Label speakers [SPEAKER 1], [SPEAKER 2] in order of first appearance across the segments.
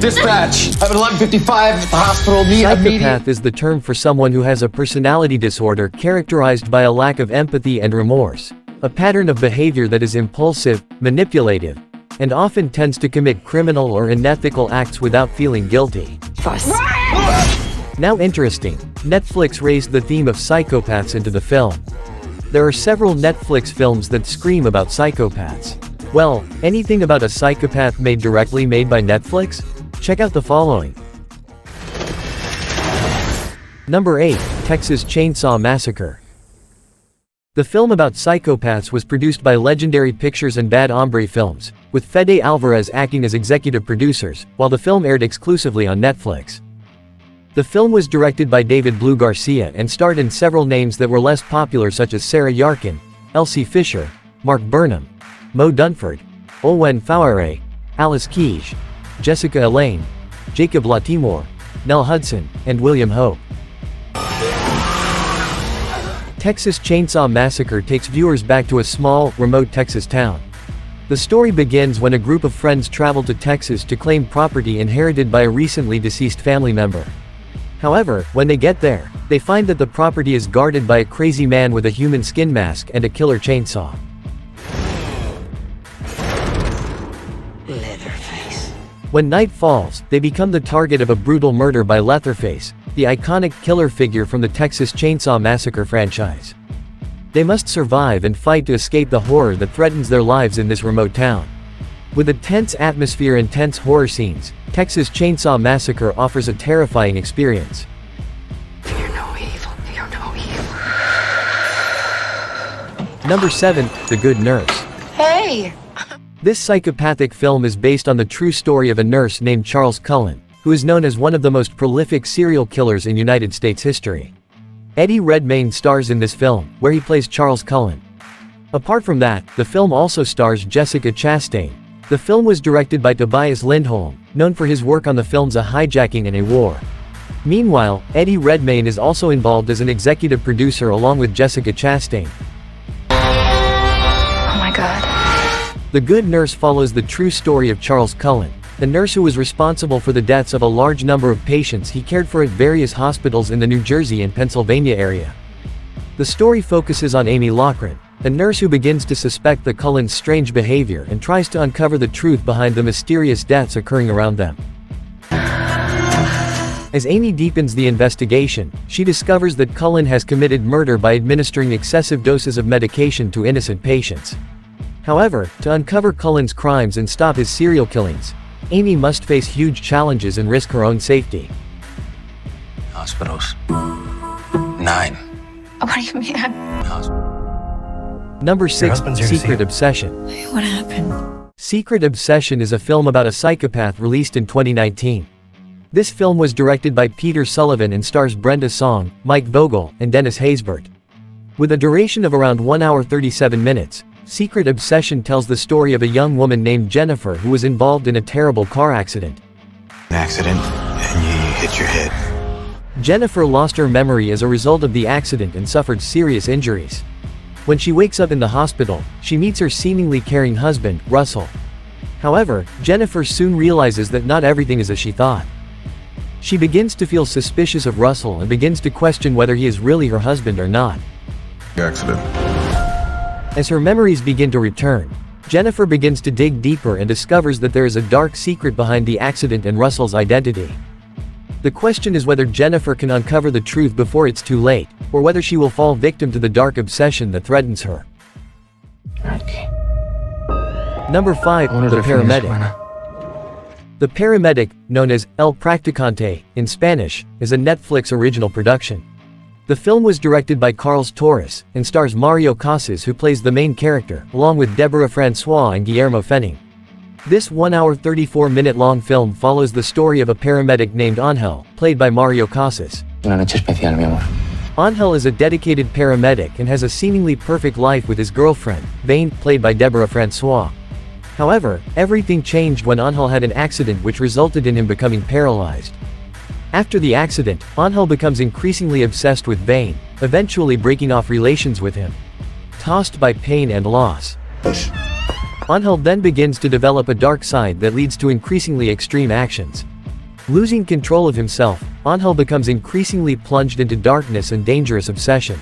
[SPEAKER 1] Dispatch! I'm at 11:55 at the hospital.
[SPEAKER 2] Psychopath is the term for someone who has a personality disorder characterized by a lack of empathy and remorse, a pattern of behavior that is impulsive, manipulative, and often tends to commit criminal or unethical acts without feeling guilty. Now interesting, Netflix raised the theme of psychopaths into the film. There are several Netflix films that scream about psychopaths. Well, anything about a psychopath made directly by Netflix? Check out the following. Number 8, Texas Chainsaw Massacre. The film about psychopaths was produced by Legendary Pictures and Bad Hombre Films, with Fede Alvarez acting as executive producers, while the film aired exclusively on Netflix. The film was directed by David Blue Garcia and starred in several names that were less popular such as Sarah Yarkin, Elsie Fisher, Mark Burnham, Mo Dunford, Olwen Fouare, Alice Keys, Jessica Elaine, Jacob Latimore, Nell Hudson, and William Hope. Texas Chainsaw Massacre takes viewers back to a small, remote Texas town. The story begins when a group of friends travel to Texas to claim property inherited by a recently deceased family member. However, when they get there, they find that the property is guarded by a crazy man with a human skin mask and a killer chainsaw.
[SPEAKER 3] Leatherface.
[SPEAKER 2] When night falls, they become the target of a brutal murder by Leatherface, the iconic killer figure from the Texas Chainsaw Massacre franchise. They must survive and fight to escape the horror that threatens their lives in this remote town. With a tense atmosphere and tense horror scenes, Texas Chainsaw Massacre offers a terrifying experience.
[SPEAKER 3] Fear no evil, fear no evil.
[SPEAKER 2] Number 7, The Good Nurse.
[SPEAKER 3] Hey!
[SPEAKER 2] This psychopathic film is based on the true story of a nurse named Charles Cullen, who is known as one of the most prolific serial killers in United States history. Eddie Redmayne stars in this film, where he plays Charles Cullen. Apart from that, the film also stars Jessica Chastain. The film was directed by Tobias Lindholm, known for his work on the films A Hijacking and A War. Meanwhile, Eddie Redmayne is also involved as an executive producer along with Jessica Chastain.
[SPEAKER 3] Oh my god.
[SPEAKER 2] The Good Nurse follows the true story of Charles Cullen, the nurse who was responsible for the deaths of a large number of patients he cared for at various hospitals in the New Jersey and Pennsylvania area. The story focuses on Amy Lochran, a nurse who begins to suspect the Cullens' strange behavior and tries to uncover the truth behind the mysterious deaths occurring around them. As Amy deepens the investigation, she discovers that Cullen has committed murder by administering excessive doses of medication to innocent patients. However, to uncover Cullen's crimes and stop his serial killings, Amy must face huge challenges and risk her own safety.
[SPEAKER 4] Hospitals. 9.
[SPEAKER 3] What do you mean?
[SPEAKER 2] Number 6,
[SPEAKER 5] husband's here to see
[SPEAKER 2] Secret
[SPEAKER 5] you.
[SPEAKER 2] Obsession.
[SPEAKER 3] What happened?
[SPEAKER 2] Secret Obsession is a film about a psychopath released in 2019. This film was directed by Peter Sullivan and stars Brenda Song, Mike Vogel, and Dennis Haysbert. With a duration of around 1 hour 37 minutes, Secret Obsession tells the story of a young woman named Jennifer who was involved in a terrible car accident.
[SPEAKER 5] An accident, and you hit your head.
[SPEAKER 2] Jennifer lost her memory as a result of the accident and suffered serious injuries. When she wakes up in the hospital, she meets her seemingly caring husband, Russell. However, Jennifer soon realizes that not everything is as she thought. She begins to feel suspicious of Russell and begins to question whether he is really her husband or not.
[SPEAKER 6] Accident.
[SPEAKER 2] As her memories begin to return, Jennifer begins to dig deeper and discovers that there is a dark secret behind the accident and Russell's identity. The question is whether Jennifer can uncover the truth before it's too late, or whether she will fall victim to the dark obsession that threatens her.
[SPEAKER 3] Okay.
[SPEAKER 2] Number 5, The Paramedic. The Paramedic, known as El Practicante in Spanish, is a Netflix original production. The film was directed by Carlos Torres, and stars Mario Casas who plays the main character, along with Deborah Francois and Guillermo Fenning. This 1 hour 34-minute long film follows the story of a paramedic named Angel, played by Mario Casas.
[SPEAKER 4] Una noche especial, mi amor.
[SPEAKER 2] Angel is a dedicated paramedic and has a seemingly perfect life with his girlfriend, Vane, played by Deborah Francois. However, everything changed when Angel had an accident which resulted in him becoming paralyzed. After the accident, Angel becomes increasingly obsessed with Vane, eventually breaking off relations with him. Tossed by pain and loss, Angel then begins to develop a dark side that leads to increasingly extreme actions. Losing control of himself, Angel becomes increasingly plunged into darkness and dangerous obsession.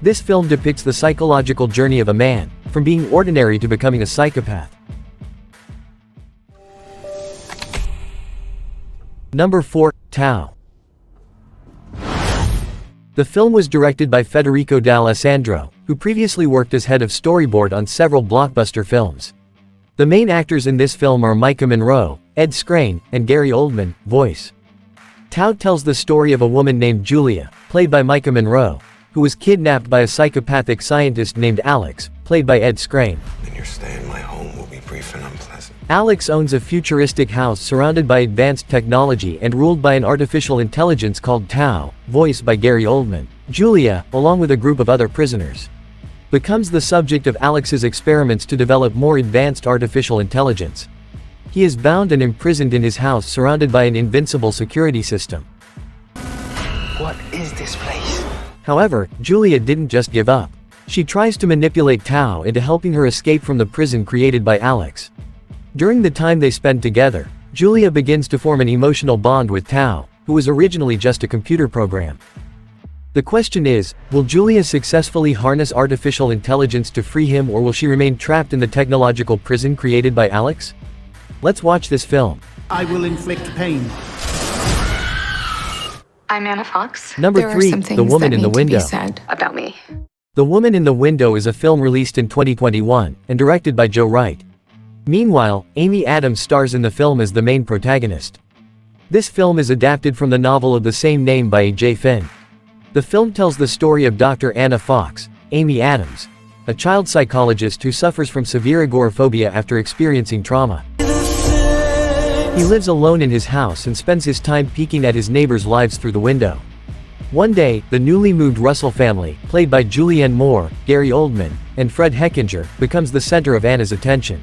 [SPEAKER 2] This film depicts the psychological journey of a man, from being ordinary to becoming a psychopath. Number 4, Tao. The film was directed by Federico D'Alessandro, who previously worked as head of storyboard on several blockbuster films. The main actors in this film are Micah Monroe, Ed Skrein, and Gary Oldman, voice. Tao tells the story of a woman named Julia, played by Micah Monroe, who was kidnapped by a psychopathic scientist named Alex, played by Ed Skrein.
[SPEAKER 5] And your stay in my home will be brief and unpleasant.
[SPEAKER 2] Alex owns a futuristic house surrounded by advanced technology and ruled by an artificial intelligence called Tao, voiced by Gary Oldman. Julia, along with a group of other prisoners, becomes the subject of Alex's experiments to develop more advanced artificial intelligence. He is bound and imprisoned in his house surrounded by an invincible security system.
[SPEAKER 1] What is this place?
[SPEAKER 2] However, Julia didn't just give up. She tries to manipulate Tao into helping her escape from the prison created by Alex. During the time they spend together, Julia begins to form an emotional bond with Tao, who was originally just a computer program. The question is, will Julia successfully harness artificial intelligence to free him, or will she remain trapped in the technological prison created by Alex? Let's watch this film.
[SPEAKER 6] I will inflict pain.
[SPEAKER 3] I'm Anna Fox.
[SPEAKER 2] Number
[SPEAKER 3] There are
[SPEAKER 2] 3,
[SPEAKER 3] some
[SPEAKER 2] The
[SPEAKER 3] things
[SPEAKER 2] Woman
[SPEAKER 3] that
[SPEAKER 2] in the
[SPEAKER 3] need to be
[SPEAKER 2] Window.
[SPEAKER 3] said about me.
[SPEAKER 2] The Woman in the Window is a film released in 2021, and directed by Joe Wright. Meanwhile, Amy Adams stars in the film as the main protagonist. This film is adapted from the novel of the same name by A.J. Finn. The film tells the story of Dr. Anna Fox, Amy Adams, a child psychologist who suffers from severe agoraphobia after experiencing trauma. He lives alone in his house and spends his time peeking at his neighbors' lives through the window. One day, the newly moved Russell family, played by Julianne Moore, Gary Oldman, and Fred Heckinger, becomes the center of Anna's attention.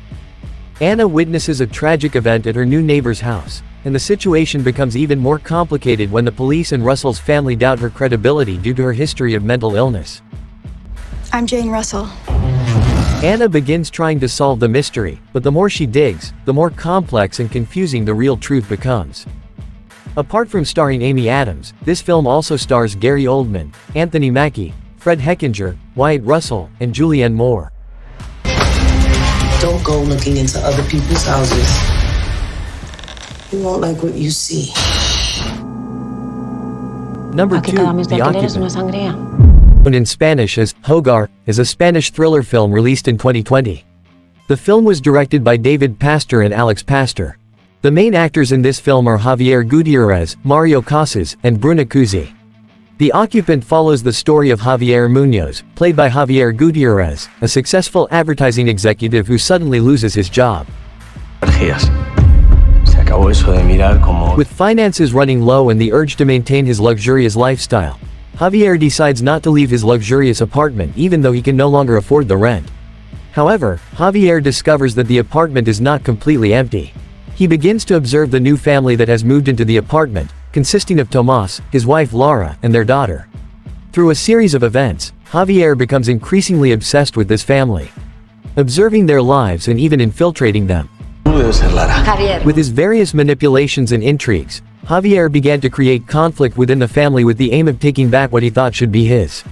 [SPEAKER 2] Anna witnesses a tragic event at her new neighbor's house, and the situation becomes even more complicated when the police and Russell's family doubt her credibility due to her history of mental illness.
[SPEAKER 7] I'm Jane Russell.
[SPEAKER 2] Anna begins trying to solve the mystery, but the more she digs, the more complex and confusing the real truth becomes. Apart from starring Amy Adams, this film also stars Gary Oldman, Anthony Mackie, Fred Heckinger, Wyatt Russell, and Julianne Moore.
[SPEAKER 8] Don't go looking into other people's houses. You won't like what you see.
[SPEAKER 2] Number 2, The Occupant. Known in Spanish as Hogar, is a Spanish thriller film released in 2020. The film was directed by David Pastor and Alex Pastor. The main actors in this film are Javier Gutierrez, Mario Casas, and Bruna Cusi. The Occupant follows the story of Javier Munoz, played by Javier Gutierrez, a successful advertising executive who suddenly loses his job. With finances running low and the urge to maintain his luxurious lifestyle, Javier decides not to leave his luxurious apartment even though he can no longer afford the rent. However, Javier discovers that the apartment is not completely empty. He begins to observe the new family that has moved into the apartment, consisting of Tomas, his wife Laura, and their daughter. Through a series of events, Javier becomes increasingly obsessed with this family, observing their lives and even infiltrating them. With his various manipulations and intrigues, Javier began to create conflict within the family with the aim of taking back what he thought should be his.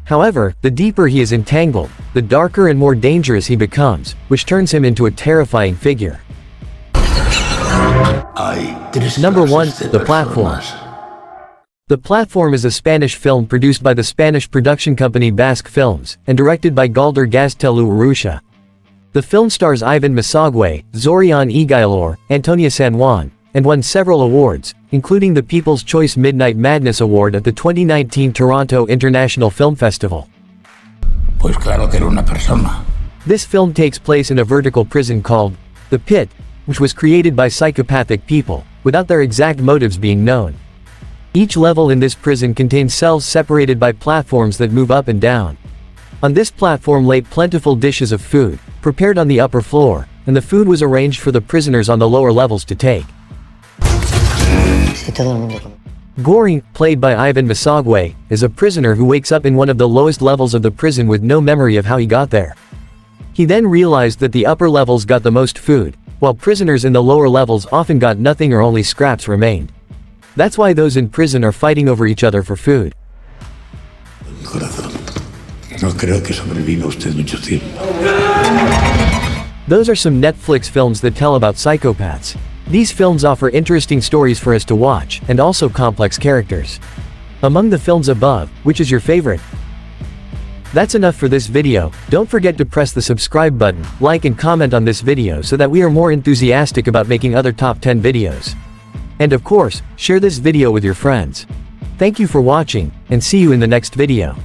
[SPEAKER 2] However, the deeper he is entangled, the darker and more dangerous he becomes, which turns him into a terrifying figure. Number 1, The Platform. The Platform is a Spanish film produced by the Spanish production company Basque Films, and directed by Galder Gaztelu Urrutia. The film stars Ivan Massagwe, Zorian Igailor, Antonia San Juan, and won several awards, including the People's Choice Midnight Madness Award at the 2019 Toronto International Film Festival. This film takes place in a vertical prison called The Pit, which was created by psychopathic people, without their exact motives being known. Each level in this prison contains cells separated by platforms that move up and down. On this platform lay plentiful dishes of food, prepared on the upper floor, and the food was arranged for the prisoners on the lower levels to take. Goring, played by Ivan Massagwe, is a prisoner who wakes up in one of the lowest levels of the prison with no memory of how he got there. He then realized that the upper levels got the most food, while prisoners in the lower levels often got nothing or only scraps remained. That's why those in prison are fighting over each other for food.
[SPEAKER 9] Corazón, no creo que sobreviva usted mucho tiempo.
[SPEAKER 2] Those are some Netflix films that tell about psychopaths. These films offer interesting stories for us to watch, and also complex characters. Among the films above, which is your favorite? That's enough for this video. Don't forget to press the subscribe button, like and comment on this video so that we are more enthusiastic about making other top 10 videos. And of course, share this video with your friends. Thank you for watching, and see you in the next video.